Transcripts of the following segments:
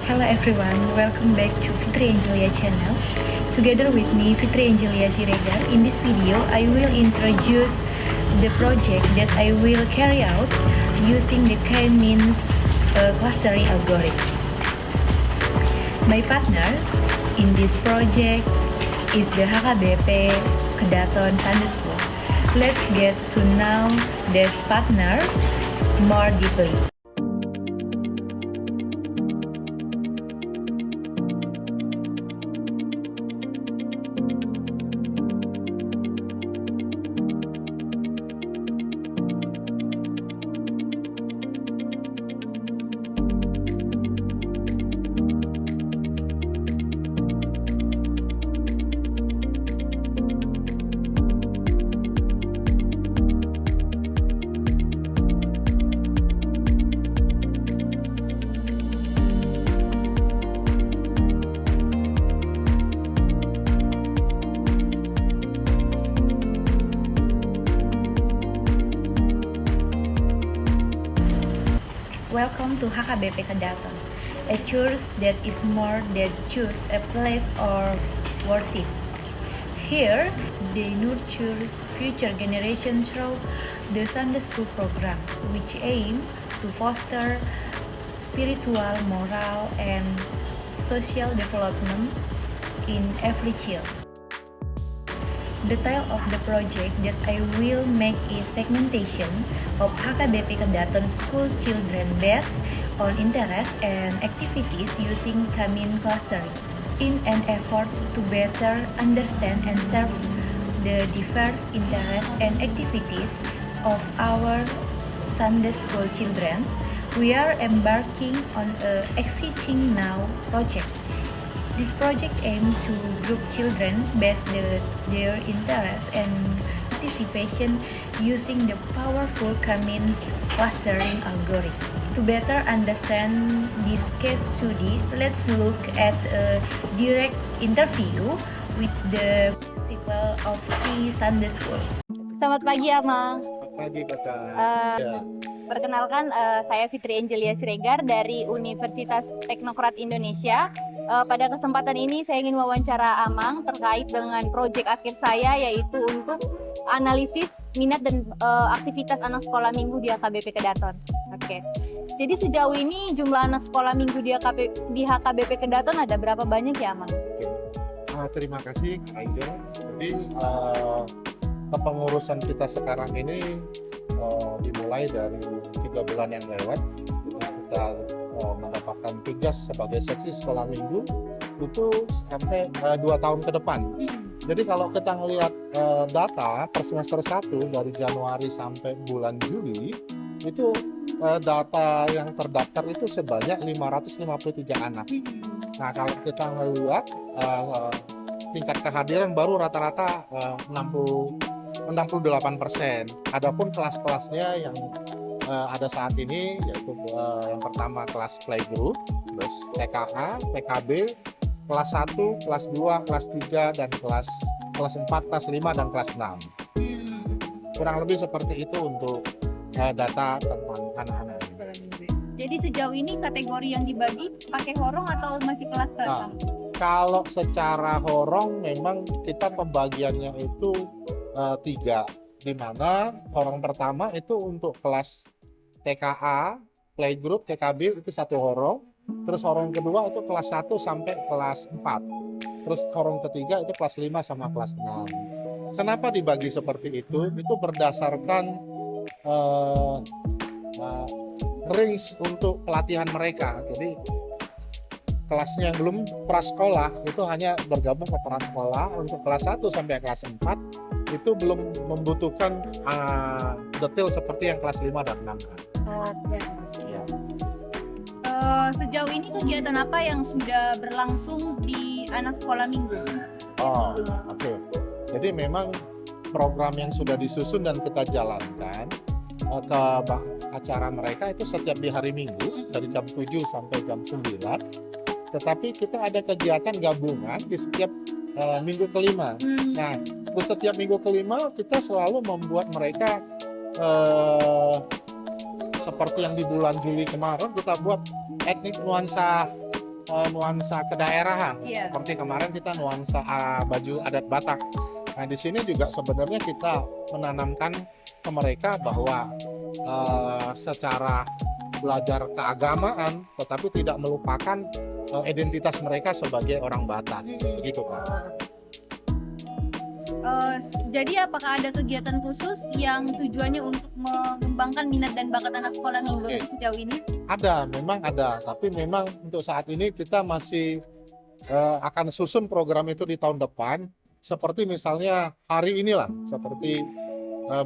Hello everyone, welcome back to Fitri Angelia channel. Together with me, Fitri Angelia Siregar. In this video, I will introduce the project that I will carry out using the K-means clustering algorithm. My partner in this project is the HKBP Kedaton Sunday School. Let's get to know this partner more deeply. Welcome to HKBP Kedaton, a church that is more than just a place of worship. Here, they nurture future generations through the Sunday School program, which aim to foster spiritual, moral, and social development in every child. The title of the project that I will make is segmentation of HKBP Kedaton school children based on interests and activities using K-means clustering in an effort to better understand and serve the diverse interests and activities of our Sunday school children. We are embarking on a Exciting Now project. This project aims to group children based their interests and participation using the powerful K-means clustering algorithm. To better understand this case study, let's look at a direct interview with the principal of C Sunday School. Selamat pagi, Amang. Selamat pagi, Kakak. Perkenalkan, saya Fitri Angelia Siregar dari Universitas Teknokrat Indonesia. Pada kesempatan ini saya ingin wawancara Amang terkait dengan proyek akhir saya, yaitu untuk analisis minat dan aktivitas anak sekolah minggu di HKBP Kedaton. Oke. Jadi sejauh ini jumlah anak sekolah minggu di HKBP Kedaton ada berapa banyak ya, Amang? Terima kasih, Kak Angel. Jadi kepengurusan kita sekarang ini dimulai dari 3 bulan yang lewat. Kita mendapatkan tugas sebagai seksi sekolah minggu itu sampai 2 tahun ke depan. Jadi kalau kita ngelihat data per semester 1 dari Januari sampai bulan Juli, itu data yang terdaftar itu sebanyak 553 anak. Nah, kalau kita ngelihat tingkat kehadiran baru rata-rata 68%. Adapun kelas-kelasnya yang ada saat ini yaitu yang pertama kelas playgroup, terus TKA, PKB, kelas 1, kelas 2, kelas 3 dan kelas 4, kelas 5 dan kelas 6. Kurang lebih seperti itu untuk data tentang anak-anak. Jadi sejauh ini kategori yang dibagi pakai horong atau masih kelas kelas? Kalau secara horong memang kita pembagiannya itu 3, di mana horong pertama itu untuk kelas TKA, playgroup, TKB itu 1 horong. Terus horong kedua itu kelas 1 sampai kelas 4. Terus horong ketiga itu kelas 5 sama kelas 6. Kenapa dibagi seperti itu? Itu berdasarkan range untuk pelatihan mereka. Jadi kelasnya yang belum prasekolah itu hanya bergabung ke prasekolah. Untuk kelas 1 sampai kelas 4 itu belum membutuhkan detail seperti yang kelas 5 dan 6 kan. Ya. Sejauh ini kegiatan apa yang sudah berlangsung di anak sekolah minggu? Oke. Jadi memang program yang sudah disusun dan kita jalankan ke acara mereka itu setiap di hari Minggu dari jam 7 sampai jam 9. Tetapi kita ada kegiatan gabungan di setiap minggu kelima. Nah, di setiap minggu kelima kita selalu membuat mereka seperti yang di bulan Juli kemarin kita buat etnik nuansa nuansa kedaerahan. Iya. Seperti kemarin kita nuansa baju adat Batak. Nah, di sini juga sebenarnya kita menanamkan ke mereka bahwa secara belajar keagamaan, tetapi tidak melupakan identitas mereka sebagai orang Batak. Begitu, Pak. Jadi apakah ada kegiatan khusus yang tujuannya untuk mengembangkan minat dan bakat anak sekolah minggu sejauh ini? Ada, memang ada. Tapi memang untuk saat ini kita masih akan susun program itu di tahun depan. Seperti misalnya hari inilah, seperti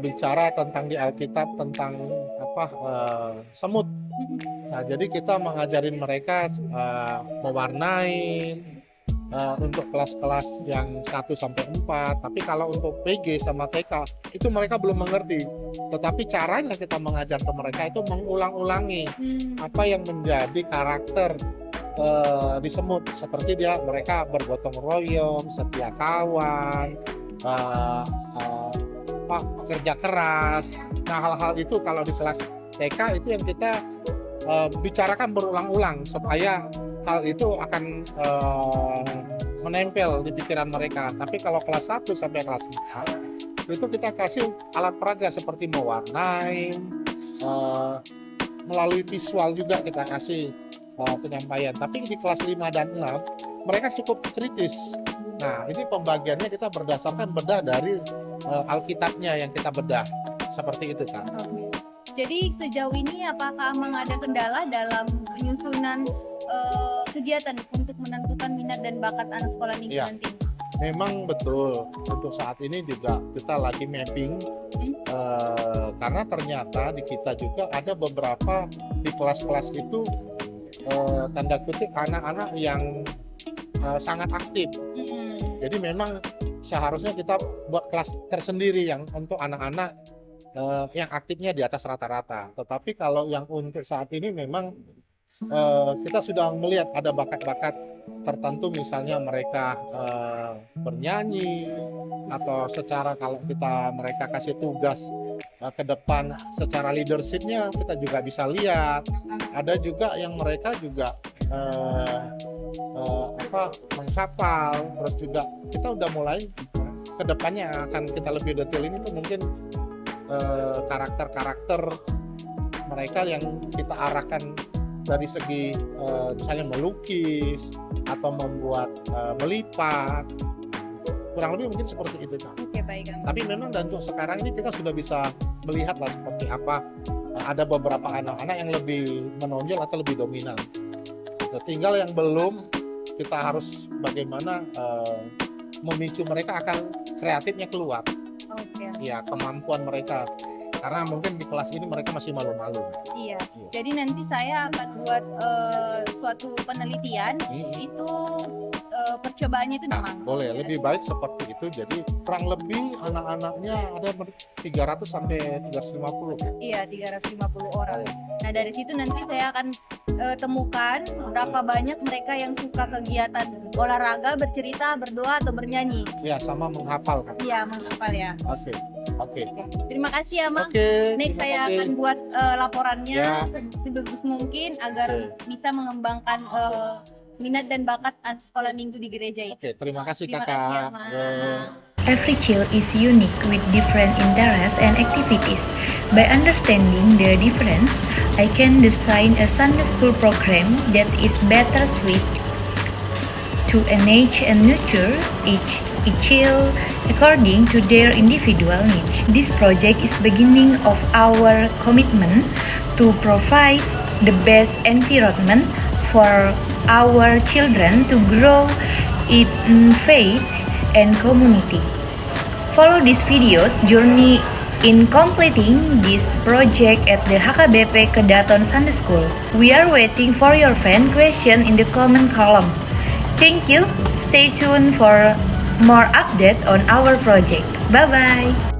bicara tentang di Alkitab tentang semut. Nah, jadi kita mengajarin mereka mewarnai untuk kelas-kelas yang 1 sampai 4. Tapi kalau untuk PG sama TK itu mereka belum mengerti. Tetapi caranya kita mengajar ke mereka itu mengulang-ulangi apa yang menjadi karakter di semut, seperti mereka bergotong royong, setia kawan, pekerja keras. Nah, hal-hal itu kalau di kelas TK itu yang kita bicarakan berulang-ulang supaya hal itu akan menempel di pikiran mereka. Tapi kalau kelas 1 sampai kelas 4 itu kita kasih alat peraga seperti mewarnai, melalui visual juga kita kasih penyampaian. Tapi di kelas 5 dan 6 mereka cukup kritis. Nah, ini pembagiannya kita berdasarkan bedah dari Alkitabnya yang kita bedah. Seperti itu, Kak. Jadi sejauh ini apakah memang ada kendala dalam penyusunan kegiatan untuk menentukan minat dan bakat anak sekolah minggu nanti? Memang betul. Untuk saat ini juga kita lagi mapping karena ternyata di kita juga ada beberapa di kelas-kelas itu tanda kutip anak-anak yang sangat aktif. Jadi memang seharusnya kita buat kelas tersendiri yang untuk anak-anak yang aktifnya di atas rata-rata. Tetapi kalau yang untuk saat ini memang kita sudah melihat ada bakat-bakat tertentu, misalnya mereka bernyanyi, atau secara kalau mereka kasih tugas ke depan secara leadershipnya kita juga bisa lihat. Ada juga yang mereka juga menghafal, terus juga kita udah mulai ke depannya akan kita lebih detail ini tuh mungkin karakter-karakter mereka yang kita arahkan dari segi misalnya melukis atau membuat melipat, kurang lebih mungkin seperti itu, Kak. Oke, baik. Tapi memang dan untuk sekarang ini kita sudah bisa melihat lah seperti apa ada beberapa anak-anak yang lebih menonjol atau lebih dominan. Tinggal yang belum, kita harus bagaimana memicu mereka akan kreatifnya keluar. Ya, kemampuan mereka, karena mungkin di kelas ini mereka masih malu-malu. Iya. Jadi nanti saya akan buat suatu penelitian itu percobaannya itu memang. Boleh, lebih baik seperti itu. Jadi kurang lebih anak-anaknya ada 300 sampai 350. Iya, 350 orang. Nah, dari situ nanti saya akan temukan berapa banyak mereka yang suka kegiatan olahraga, bercerita, berdoa atau bernyanyi. Ya, sama menghafal, kan? Iya, menghafal ya. Oke. Terima kasih ya, Mang. Next saya akan buat laporannya sebagus mungkin agar bisa mengembangkan minat dan bakat anak sekolah minggu di gereja ini. Oke, terima kasih, Terima Kakak. kasih, Mang. Every child is unique with different interests and activities. By understanding the difference, I can design a Sunday school program that is better suited to enrich and nurture each child according to their individual needs. This project is beginning of our commitment to provide the best environment for our children to grow in faith and community. Follow this video's journey in completing this project at the HKBP Kedaton Sunday School. We are waiting for your fan question in the comment column. Thank you. Stay tuned for more update on our project. Bye-bye.